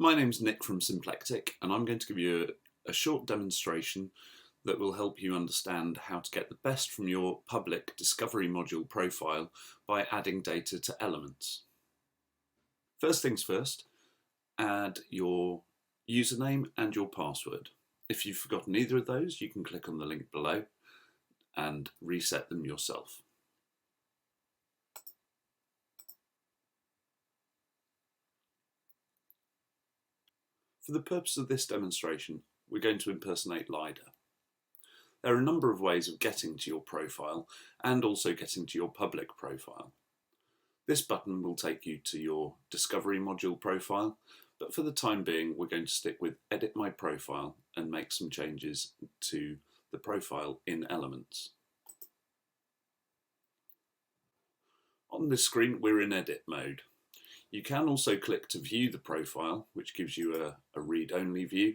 My name's Nick from Symplectic, and I'm going to give you a short demonstration that will help you understand how to get the best from your public discovery module profile by adding data to elements. First things first, add your username and your password. If you've forgotten either of those, you can click on the link below and reset them yourself. For the purpose of this demonstration, we're going to impersonate LiDAR. There are a number of ways of getting to your profile and also getting to your public profile. This button will take you to your discovery module profile, but for the time being we're going to stick with Edit My Profile and make some changes to the profile in Elements. On this screen we're in edit mode. You can also click to view the profile, which gives you a read-only view,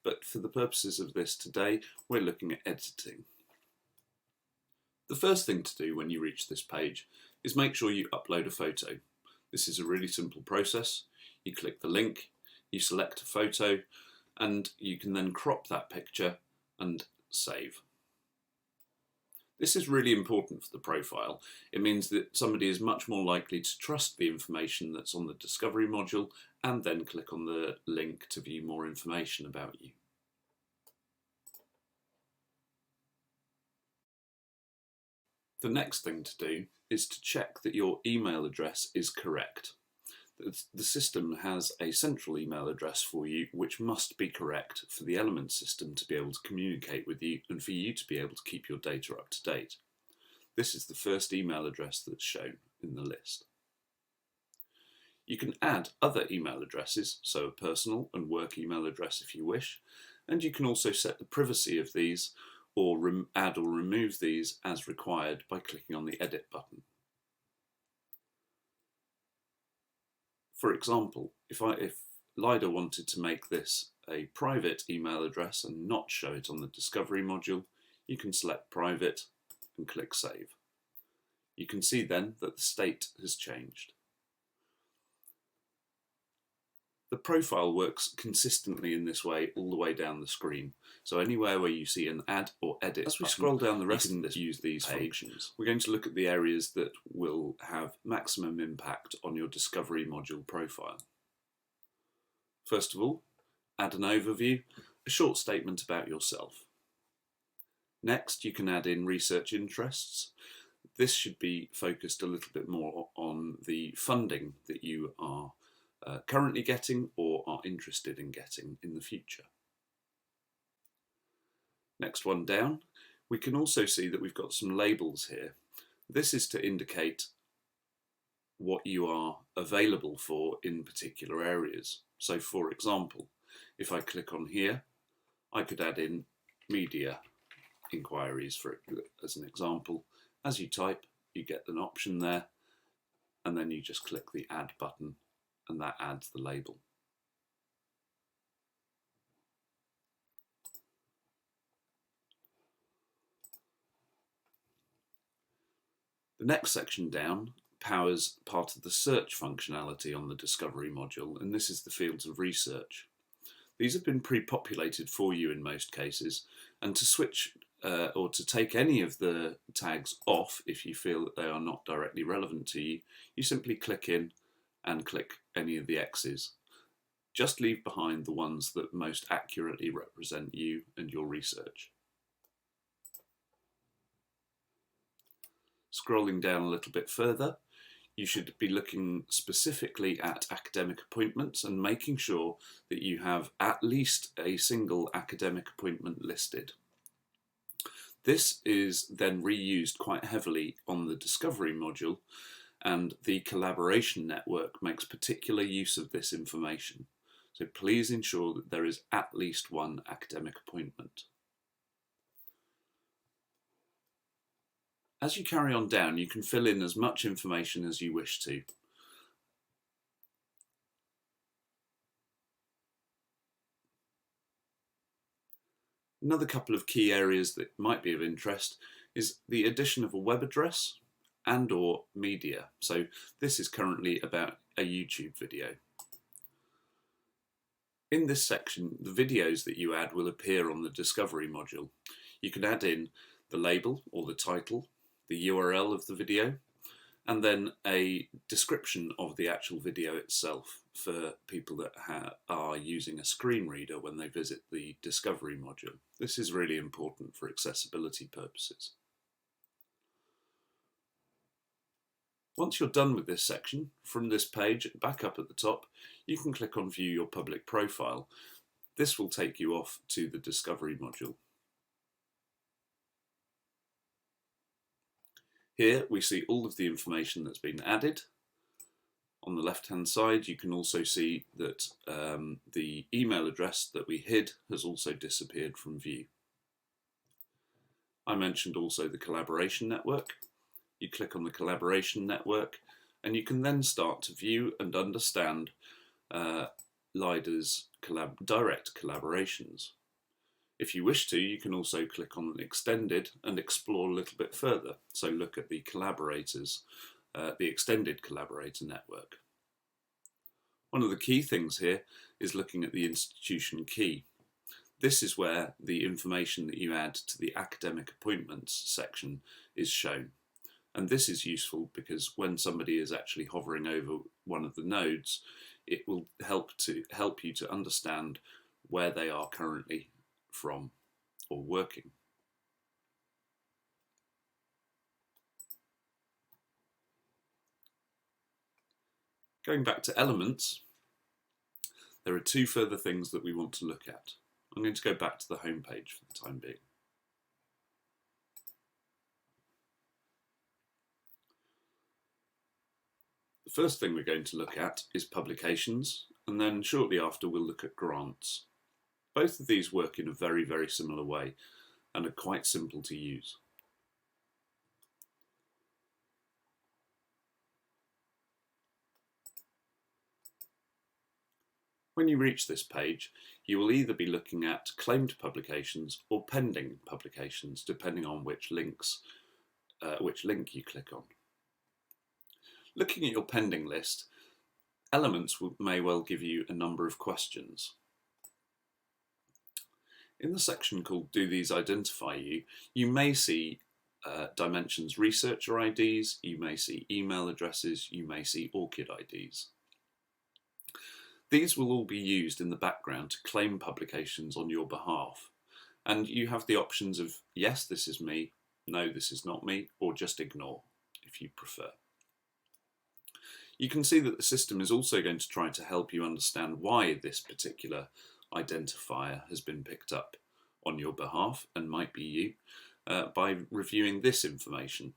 but for the purposes of this today, we're looking at editing. The first thing to do when you reach this page is make sure you upload a photo. This is a really simple process. You click the link, you select a photo, and you can then crop that picture and save. This is really important for the profile. It means that somebody is much more likely to trust the information that's on the discovery module and then click on the link to view more information about you. The next thing to do is to check that your email address is correct. The system has a central email address for you which must be correct for the element system to be able to communicate with you and for you to be able to keep your data up to date. This is the first email address that's shown in the list. You can add other email addresses, so a personal and work email address if you wish, and you can also set the privacy of these or add or remove these as required by clicking on the Edit button. For example, if LiDAR wanted to make this a private email address and not show it on the discovery module, you can select private and click save. You can see then that the state has changed. The profile works consistently in this way all the way down the screen. So anywhere where you see an add or edit, as we scroll down the rest of this, use these functions. We're going to look at the areas that will have maximum impact on your discovery module profile. First of all, add an overview, a short statement about yourself. Next, you can add in research interests. This should be focused a little bit more on the funding that you are currently getting or are interested in getting in the future. Next one down, we can also see that we've got some labels here. This is to indicate what you are available for in particular areas. So for example, if I click on here, I could add in media inquiries as an example. As you type, you get an option there, and then you just click the add button and that adds the label. The next section down powers part of the search functionality on the discovery module, and this is the fields of research. These have been pre-populated for you in most cases, and to switch or to take any of the tags off if you feel that they are not directly relevant to you, you simply click in and click any of the X's. Just leave behind the ones that most accurately represent you and your research. Scrolling down a little bit further, you should be looking specifically at academic appointments and making sure that you have at least a single academic appointment listed. This is then reused quite heavily on the discovery module, and the collaboration network makes particular use of this information. So please ensure that there is at least one academic appointment. As you carry on down, you can fill in as much information as you wish to. Another couple of key areas that might be of interest is the addition of a web address and or media. So this is currently about a YouTube video. In this section, the videos that you add will appear on the Discovery module. You can add in the label or the title, the URL of the video, and then a description of the actual video itself for people that are using a screen reader when they visit the Discovery module. This is really important for accessibility purposes. Once you're done with this section, from this page, back up at the top, you can click on View Your Public Profile. This will take you off to the Discovery module. Here we see all of the information that's been added. On the left-hand side, you can also see that the email address that we hid has also disappeared from view. I mentioned also the collaboration network. You click on the collaboration network and you can then start to view and understand LIDA's direct collaborations. If you wish to, you can also click on Extended and explore a little bit further. So look at the collaborators, the extended collaborator network. One of the key things here is looking at the institution key. This is where the information that you add to the academic appointments section is shown. And this is useful because when somebody is actually hovering over one of the nodes, it will help you to understand where they are currently from or working. Going back to elements, there are two further things that we want to look at. I'm going to go back to the home page for the time being. The first thing we're going to look at is publications, and then shortly after we'll look at grants. Both of these work in a very, very similar way and are quite simple to use. When you reach this page, you will either be looking at claimed publications or pending publications, depending on which link you click on. Looking at your pending list, elements may well give you a number of questions. In the section called Do These Identify You, you may see Dimensions researcher IDs, you may see email addresses, you may see Orchid IDs. These will all be used in the background to claim publications on your behalf, and you have the options of yes, this is me, no, this is not me, or just ignore if you prefer. You can see that the system is also going to try to help you understand why this particular identifier has been picked up on your behalf and might be you by reviewing this information.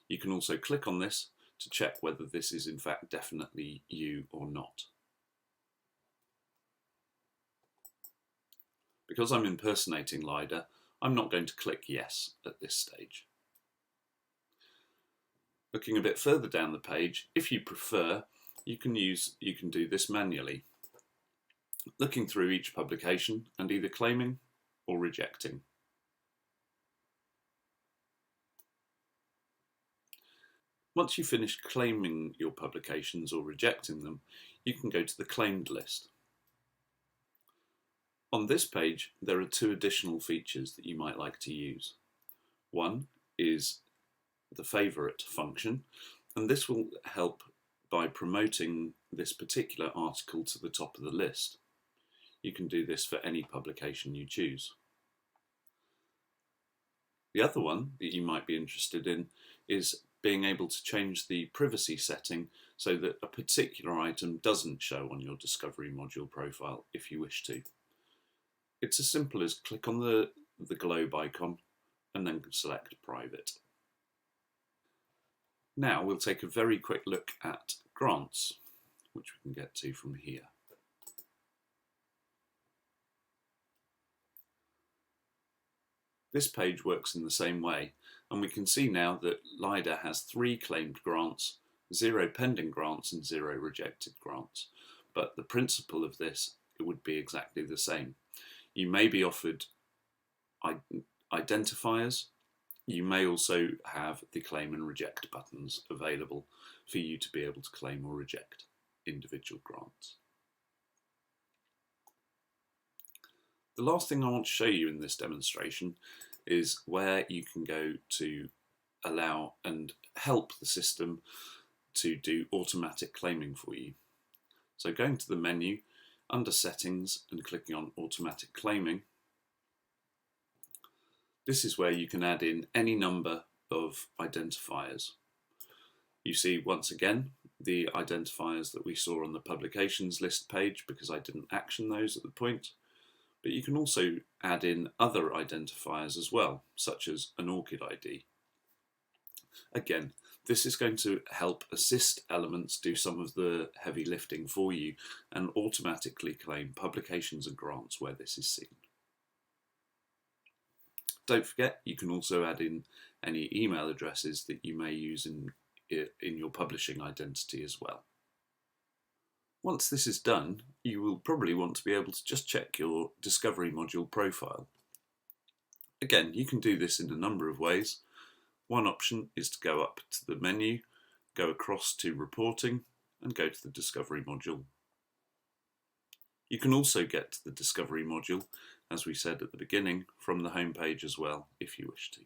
You can also click on this to check whether this is in fact definitely you or not. Because I'm impersonating LIDA, I'm not going to click yes at this stage. Looking a bit further down the page, if you prefer, you can do this manually, looking through each publication and either claiming or rejecting. Once you finish claiming your publications or rejecting them, you can go to the claimed list. On this page, there are two additional features that you might like to use. One is the favorite function, and this will help by promoting this particular article to the top of the list. You can do this for any publication you choose. The other one that you might be interested in is being able to change the privacy setting so that a particular item doesn't show on your Discovery module profile if you wish to. It's as simple as click on the globe icon and then select private. Now we'll take a very quick look at grants, which we can get to from here. This page works in the same way, and we can see now that LIDA has 3 claimed grants, 0 pending grants and 0 rejected grants. But the principle of this, it would be exactly the same. You may be offered identifiers. You may also have the claim and reject buttons available for you to be able to claim or reject individual grants. The last thing I want to show you in this demonstration is where you can go to allow and help the system to do automatic claiming for you. So going to the menu, under Settings and clicking on Automatic Claiming, this is where you can add in any number of identifiers. You see once again the identifiers that we saw on the publications list page because I didn't action those at the point, but you can also add in other identifiers as well, such as an Orchid ID. Again, this is going to help assist Elements do some of the heavy lifting for you and automatically claim publications and grants where this is seen. Don't forget, you can also add in any email addresses that you may use in your publishing identity as well. Once this is done, you will probably want to be able to just check your Discovery module profile. Again, you can do this in a number of ways. One option is to go up to the menu, go across to Reporting and go to the Discovery module. You can also get to the Discovery module, as we said at the beginning, from the home page as well if you wish to.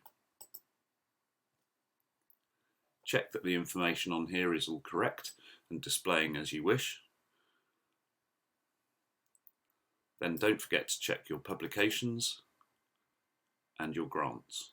Check that the information on here is all correct and displaying as you wish. Then don't forget to check your publications and your grants.